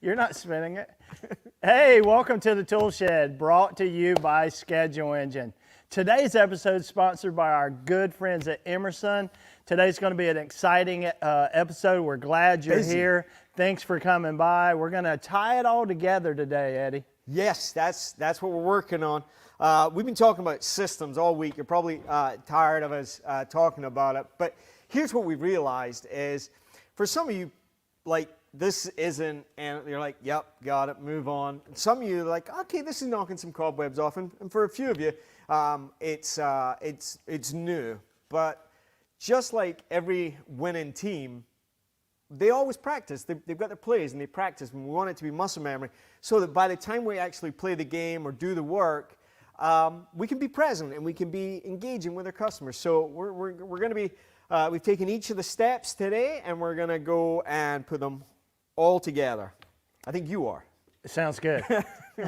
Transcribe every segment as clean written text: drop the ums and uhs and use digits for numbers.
You're not spinning it. Hey, welcome to the Toolshed, brought to you by Schedule Engine. Today's episode is sponsored by our good friends at Emerson. Today's going to be an exciting episode. We're glad you're here. Thanks for coming by. We're going to tie it all together today, Eddie. Yes, that's what we're working on. We've been talking about systems all week. You're probably tired of us talking about it. But here's what we realized is, for some of you, like, this isn't, and you're like, yep, got it, move on. And some of you are like, okay, this is knocking some cobwebs off. And for a few of you, it's new. But just like every winning team, they always practice. They've got their plays and they practice, and we want it to be muscle memory so that by the time we actually play the game or do the work, we can be present and we can be engaging with our customers. So we're going to be, we've taken each of the steps today and we're going to go and put them all together. I think you are. It sounds good.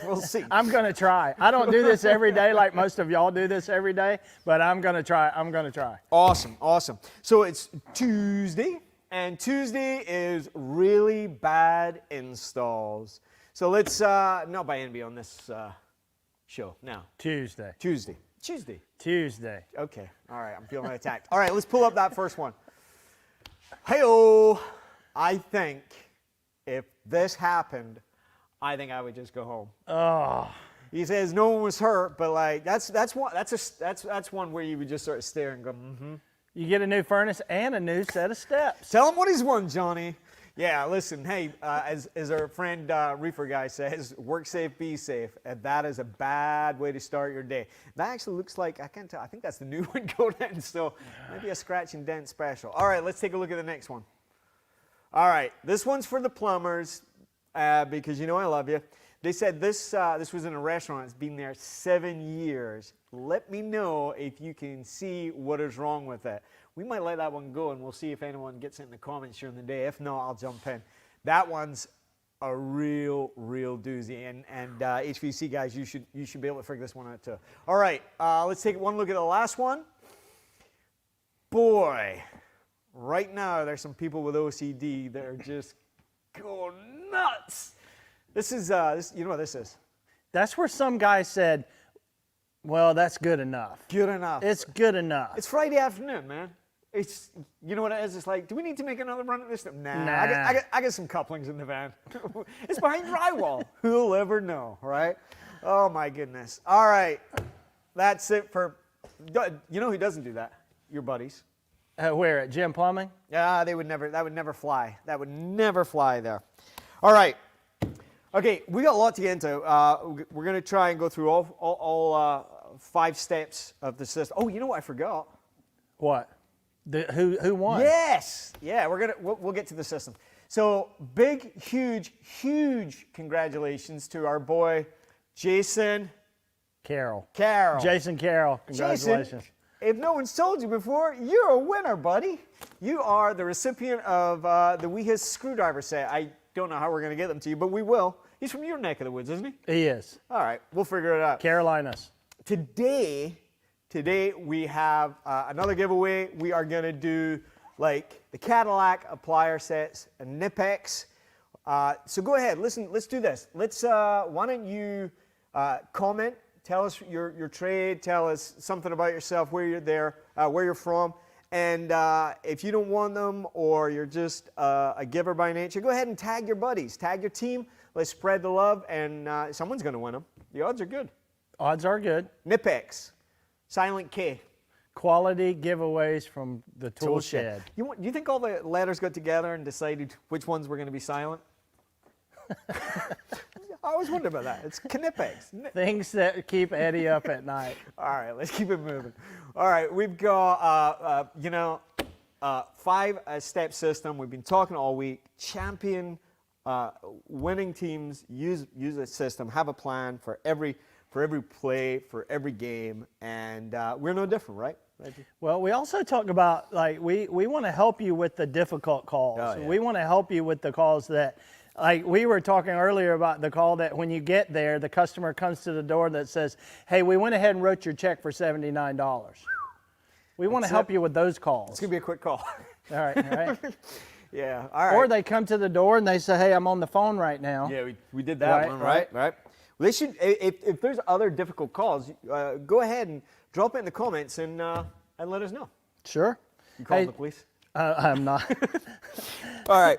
We'll see. I'm going to try. I don't do this every day like most of y'all do this every day, but I'm going to try. I'm going to try. Awesome, awesome. So it's Tuesday, and Tuesday is really bad installs. So let's, not by envy on this show now. Tuesday. Tuesday. Okay. All right, I'm feeling attacked. All right, let's pull up that first one. Hey-oh, I think if this happened, I think I would just go home. Oh. He says no one was hurt, but like that's one where you would just sort of stare and go, mm-hmm. You get a new furnace and a new set of steps. Tell him what he's won, Johnny. Yeah, listen, hey, as our friend Reefer guy says, work safe, be safe. And that is a bad way to start your day. That actually looks like, I can't tell, I think that's the new one going in, so maybe a scratch and dent special. All right, let's take a look at the next one. All right, this one's for the plumbers, because you know I love you. They said this was in a restaurant. It's been there 7 years. Let me know if you can see what is wrong with it. We might let that one go, and we'll see if anyone gets it in the comments during the day. If not, I'll jump in. That one's a real doozy. And HVC guys, you should be able to figure this one out too. All right, let's take one look at the last one. Boy, right now there's some people with OCD that are just going nuts. This is, you know what this is? That's where some guy said, well, that's good enough. Good enough. It's good enough. It's Friday afternoon, man. It's, you know what it is? It's like, do we need to make another run at this? Nah. I got some couplings in the van. It's behind drywall. Who'll ever know, right? Oh, my goodness. All right. That's it for, you know who doesn't do that? Your buddies. Where, at Jim Plumbing? Yeah, that would never fly. That would never fly there. All right. Okay, we got a lot to get into. We're going to try and go through all 5 steps of the system. Oh, you know what I forgot? What? Who won? Yes. Yeah, we'll get to the system. So big, huge congratulations to our boy Jason Carroll. Jason Carroll. Congratulations. Jason, if no one's told you before, you're a winner, buddy. You are the recipient of the WeHis screwdriver set. I don't know how we're going to get them to you, but we will. He's from your neck of the woods, isn't he? He is. All right, we'll figure it out. Carolinas. Today we have another giveaway. We are going to do like the Cadillac applier sets and Nipex. So go ahead, listen, let's do this. Let's, why don't you comment, tell us your trade, tell us something about yourself, where you're there, where you're from. And if you don't want them or you're just a giver by nature, go ahead and tag your buddies, tag your team. Let's spread the love, and someone's going to win them. The odds are good. Odds are good. Nipex, Silent K. Quality giveaways from the Toolshed. Do you think all the letters got together and decided which ones were going to be silent? I always wonder about that. It's Knipex. Things that keep Eddie up at night. All right, let's keep it moving. All right, we've got, 5-step system. We've been talking all week. Champion winning teams use a system, have a plan for every play, for every game, and we're no different, right? Well, we also talk about, like, we want to help you with the difficult calls. Oh, yeah. We want to help you with the calls that, like, we were talking earlier about the call that when you get there, the customer comes to the door that says, hey, we went ahead and wrote your check for $79. We want to help you with those calls. It's going to be a quick call. All right. Yeah, all right. Or they come to the door and they say, hey, I'm on the phone right now. Yeah, we did that one, right? Well, they should, if there's other difficult calls, go ahead and drop it in the comments and let us know. Sure. You calling the police? I'm not. All right.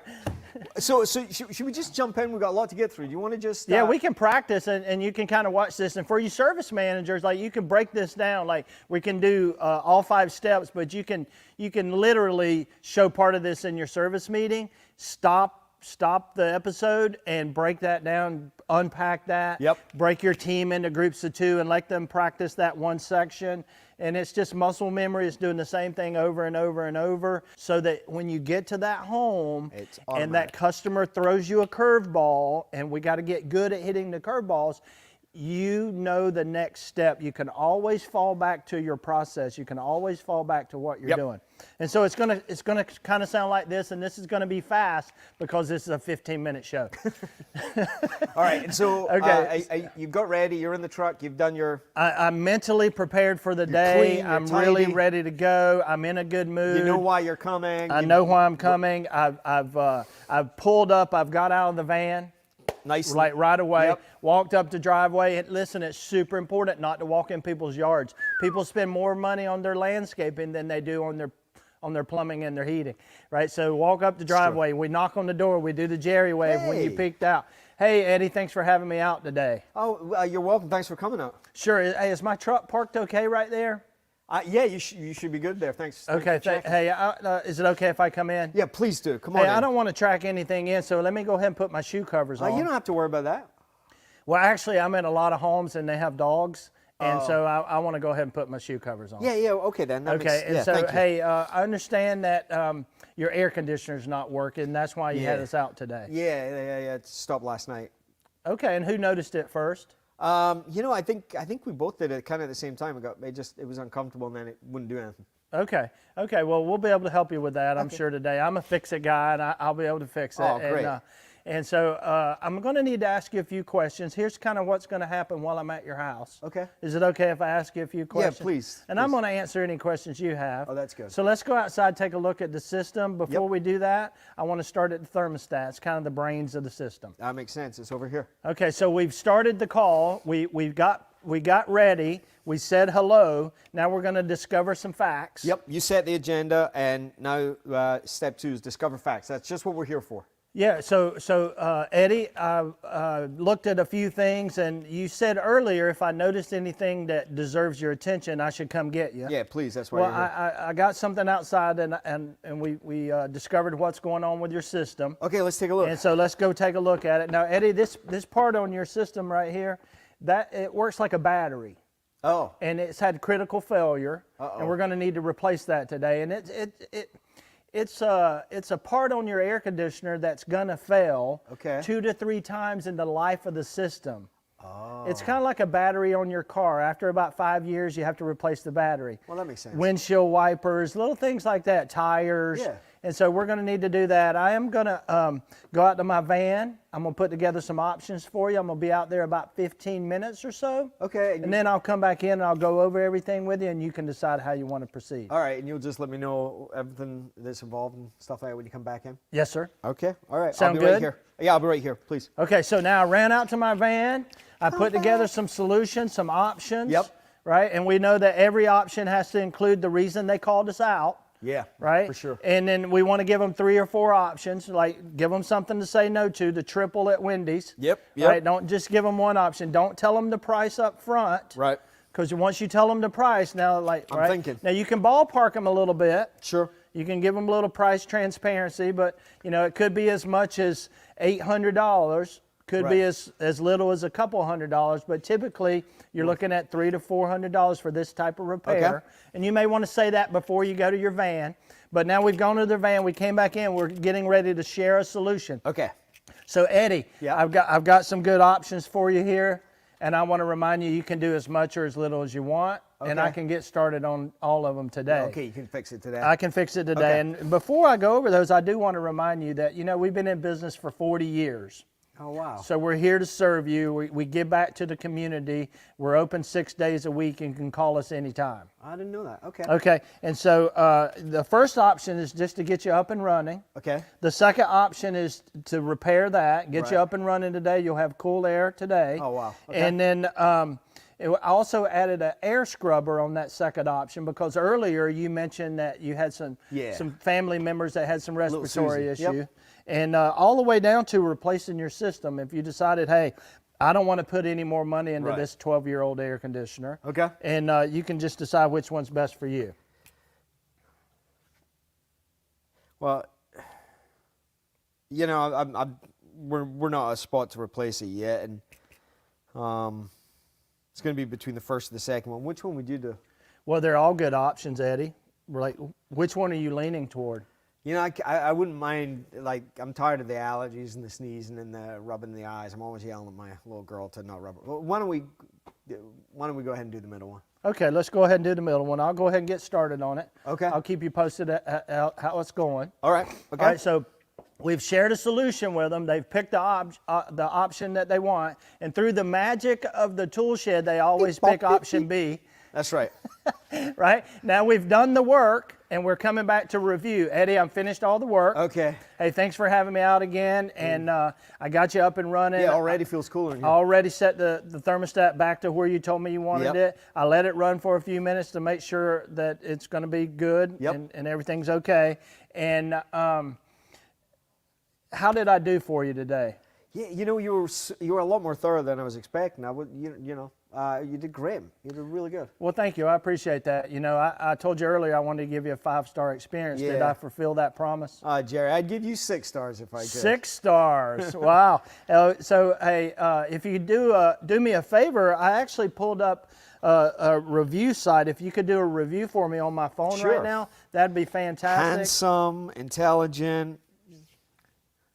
So should we just jump in? We've got a lot to get through. Do you want to just... Yeah, we can practice, and you can kind of watch this. And for you service managers, like, you can break this down. Like, we can do all 5 steps, but you can literally show part of this in your service meeting. Stop the episode and break that down, unpack that. Yep. Break your team into groups of 2 and let them practice that one section. And it's just muscle memory. It's doing the same thing over and over and over, so that when you get to that home and that customer throws you a curveball, and we got to get good at hitting the curveballs, you know the next step. You can always fall back to your process. You can always fall back to what you're doing. And so it's gonna kind of sound like this, and this is gonna be fast because this is a 15-minute show. All right, and so you got ready, you're in the truck, you've done your... I'm mentally prepared for the day. I'm really ready to go. I'm in a good mood. You know why you're coming. I know why I'm coming. I've pulled up, I've got out of the van. Nice. Like right away, walked up the driveway. And listen, it's super important not to walk in people's yards. People spend more money on their landscaping than they do on their plumbing and their heating, right? So walk up the driveway. We knock on the door. We do the Jerry wave when you peeked out. Hey, Eddie, thanks for having me out today. Oh, you're welcome. Thanks for coming out. Sure. Hey, is my truck parked okay right there? Yeah, you should be good there. Thanks. Okay. Hey, is it okay if I come in? Yeah, please do. Come on in. I don't want to track anything in, so let me go ahead and put my shoe covers on. You don't have to worry about that. Well, actually, I'm in a lot of homes and they have dogs, and so I want to go ahead and put my shoe covers on. Yeah, okay then. Hey, I understand that your air conditioner's not working. That's why you had us out today. Yeah. It stopped last night. Okay, and who noticed it first? I think we both did it kind of at the same time. It was uncomfortable, and then it wouldn't do anything. Okay. Well, we'll be able to help you with that, I'm sure, today. I'm a fix-it guy, and I'll be able to fix it. Oh, great. And so I'm going to need to ask you a few questions. Here's kind of what's going to happen while I'm at your house. Okay. Is it okay if I ask you a few questions? Yeah, please. And I'm going to answer any questions you have. Oh, that's good. So let's go outside, take a look at the system. Before we do that, I want to start at the thermostat. It's kind of the brains of the system. That makes sense. It's over here. Okay, so we've started the call. We got ready. We said hello. Now we're going to discover some facts. Yep. You set the agenda, and now step 2 is discover facts. That's just what we're here for. Yeah, so Eddie, I looked at a few things, and you said earlier if I noticed anything that deserves your attention, I should come get you. Yeah, please, that's why you're here. I got something outside, and we discovered what's going on with your system. Okay, let's take a look. And so let's go take a look at it. Now, Eddie, this part on your system right here, it works like a battery. Oh. And it's had critical failure, and we're going to need to replace that today. And it's a part on your air conditioner that's gonna fail 2 to 3 times in the life of the system. Oh. It's kind of like a battery on your car. After about 5 years, you have to replace the battery. Well, that makes sense. Windshield wipers, little things like that, tires. Yeah. And so we're going to need to do that. I am going to go out to my van. I'm going to put together some options for you. I'm going to be out there about 15 minutes or so. Okay. And then I'll come back in and I'll go over everything with you, and you can decide how you want to proceed. All right, and you'll just let me know everything that's involved and stuff like that when you come back in? Yes, sir. Okay, all right. Sound I'll be good? right here. Yeah, I'll be right here, please. Okay, so now I ran out to my van. I put together some solutions, some options. Yep. Right, and we know that every option has to include the reason they called us out. Yeah, right? For sure. And then we want to give them 3 or 4 options, like give them something to say no to, the triple at Wendy's. Yep. Right? Don't just give them one option. Don't tell them the price up front. Right. Because once you tell them the price, now I'm thinking. Now you can ballpark them a little bit. Sure. You can give them a little price transparency, but it could be as much as $800. Could be as little as a couple $100, but typically you're looking at $300 to $400 for this type of repair. Okay. And you may want to say that before you go to your van. But now we've gone to the van, we came back in, we're getting ready to share a solution. Okay. So Eddie, I've got some good options for you here, and I want to remind you can do as much or as little as you want, and I can get started on all of them today. Okay, you can fix it today. I can fix it today. Okay. And before I go over those, I do want to remind you that we've been in business for 40 years. Oh, wow. So we're here to serve you. We give back to the community. We're open 6 days a week and can call us anytime. I didn't know that. Okay. Okay, and so the first option is just to get you up and running. Okay. The second option is to repair that, get you Right. up and running today. You'll have cool air today. Oh, wow. Okay. And then I also added an air scrubber on that second option because earlier you mentioned that you had some family members that had some respiratory issue. Yep. And all the way down to replacing your system. If you decided, hey, I don't want to put any more money into this 12-year-old air conditioner. Okay. And you can just decide which one's best for you. Well, you know, we're not at a spot to replace it yet, and it's going to be between the first and the second one. Which one would you do? Well, they're all good options, Eddie. Like, which one are you leaning toward? You know, I wouldn't mind, like, I'm tired of the allergies and the sneezing and the rubbing the eyes. I'm always yelling at my little girl to not rub it. Well, why don't we go ahead and do the middle one? Okay, let's go ahead and do the middle one. I'll go ahead and get started on it. Okay. I'll keep you posted at how it's going. All right. Okay. All right, so we've shared a solution with them. They've picked the option that they want. And through the magic of the tool shed, they always pick option B. That's right. Right? Now we've done the work, and we're coming back to review. Eddie, I'm finished all the work. Okay. Hey, thanks for having me out again, and I got you up and running. Yeah, already feels cooler in I here. already set the thermostat back to where you told me you wanted it. I let it run for a few minutes to make sure that it's going to be good and everything's okay. And how did I do for you today? Yeah, you know, you were a lot more thorough than I was expecting. You did great. You did really good. Well, thank you. I appreciate that. You know, I told you earlier I wanted to give you a 5-star experience. Did I fulfill that promise? Jerry, I'd give you 6 stars if I could. 6 stars. Wow. So, hey, if you do me a favor, I actually pulled up a review site. If you could do a review for me on my phone right now, that'd be fantastic. Handsome, intelligent.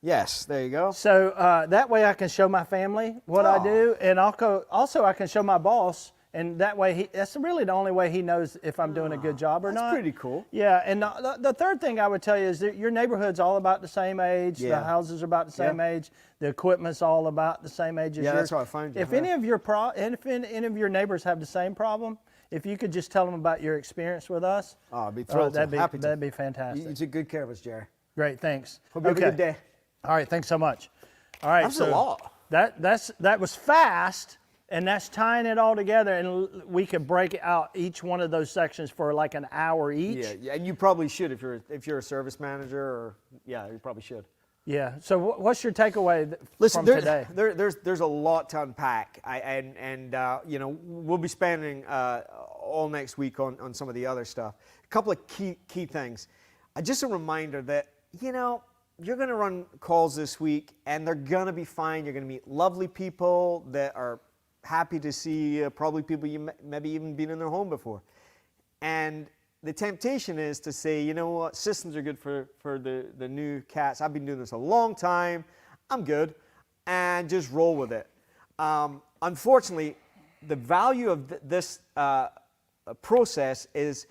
Yes, there you go. So that way I can show my family what I do, and also I can show my boss, and that way that's really the only way he knows if I'm doing a good job or not. That's pretty cool. Yeah, and the third thing I would tell you is that your neighborhood's all about the same age. Yeah. The houses are about the same age. The equipment's all about the same age as yours. Yeah, that's how I find you. If any of your neighbors have the same problem, if you could just tell them about your experience with us, I'd be thrilled. that'd be fantastic. You took good care of us, Jerry. Great, thanks. Hope you have a good day. All right, thanks so much. All right, That's a lot. That was fast, and that's tying it all together, and we could break out each one of those sections for like an hour each. Yeah, and you probably should if you're a service manager, or you probably should. Yeah. So what's your takeaway Listen, from today? there's a lot to unpack, you know, we'll be spending all next week on some of the other stuff. A couple of key things. Just a reminder that, you know, you're going to run calls this week, and they're going to be fine. You're going to meet lovely people that are happy to see probably people you maybe even been in their home before. And the temptation is to say, you know what, systems are good for the new cats. I've been doing this a long time. I'm good. And just roll with it. Unfortunately, the value of this process is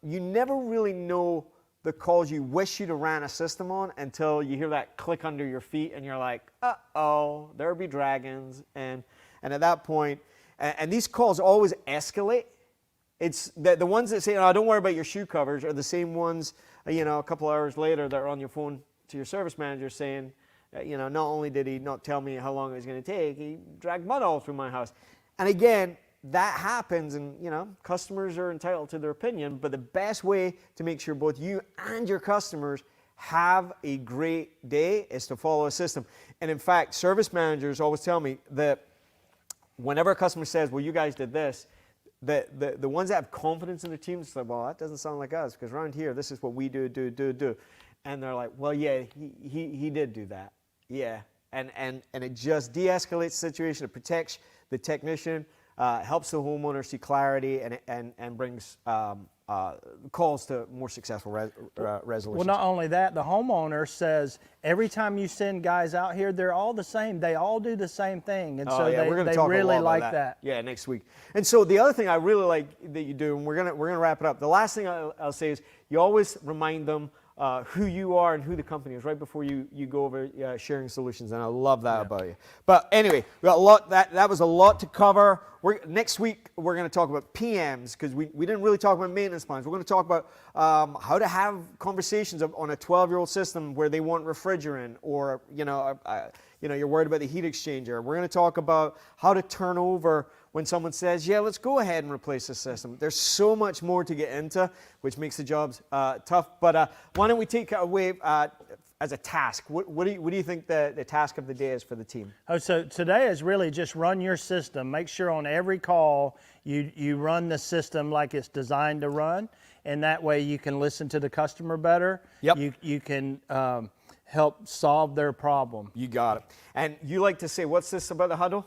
you never really know the calls you wish you'd have ran a system on until you hear that click under your feet and you're like, uh-oh, there be dragons. And at that point, and these calls always escalate. It's the ones that say, oh, don't worry about your shoe covers are the same ones, you know, a couple hours later that are on your phone to your service manager saying, you know, not only did he not tell me how long it was going to take, he dragged mud all through my house. And again, that happens, and you know, customers are entitled to their opinion, but the best way to make sure both you and your customers have a great day is to follow a system. And in fact, service managers always tell me that whenever a customer says, well, you guys did this, the ones that have confidence in their team, it's like, well, that doesn't sound like us, because around here, this is what we do. And they're like, well, yeah, he did do that. Yeah. And it just de-escalates the situation. It protects the technician, helps the homeowner see clarity, and brings calls to more successful resolutions. Well, not only that, the homeowner says every time you send guys out here, they're all the same. They all do the same thing, and so we're gonna they talk really a lot about like that. Yeah, next week. And so the other thing I really like that you do, and we're gonna wrap it up. The last thing I'll say is you always remind them who you are and who the company is right before you go over sharing solutions, and I love that about you. But anyway, we got a lot. That was a lot to cover. Next week we're going to talk about PMs, because we didn't really talk about maintenance plans. We're going to talk about how to have conversations on a 12-year-old system where they want refrigerant, or you're worried about the heat exchanger. We're going to talk about how to turn over when someone says, yeah, let's go ahead and replace the system. There's so much more to get into, which makes the jobs tough. But why don't we take it away as a task? What do you think the task of the day is for the team? Oh, so today is really just run your system. Make sure on every call you run the system like it's designed to run, and that way you can listen to the customer better. Yep. You can help solve their problem. You got it. And you like to say, what's this about the huddle?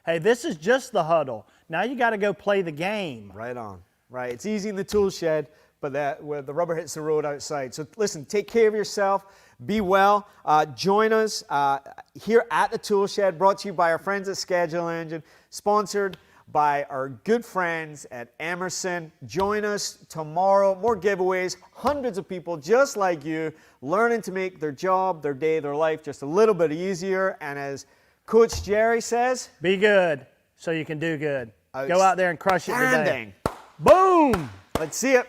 Hey, this is just the huddle. Now you got to go play the game. Right on. Right. It's easy in the tool shed, but where the rubber hits the road outside. So listen, take care of yourself. Be well. Join us here at the Tool Shed, brought to you by our friends at Schedule Engine, sponsored by our good friends at Emerson. Join us tomorrow. More giveaways. Hundreds of people just like you learning to make their job, their day, their life just a little bit easier. And as Coach Jerry says, be good so you can do good. Go out there and crush it today. Outstanding. Boom! Let's see it.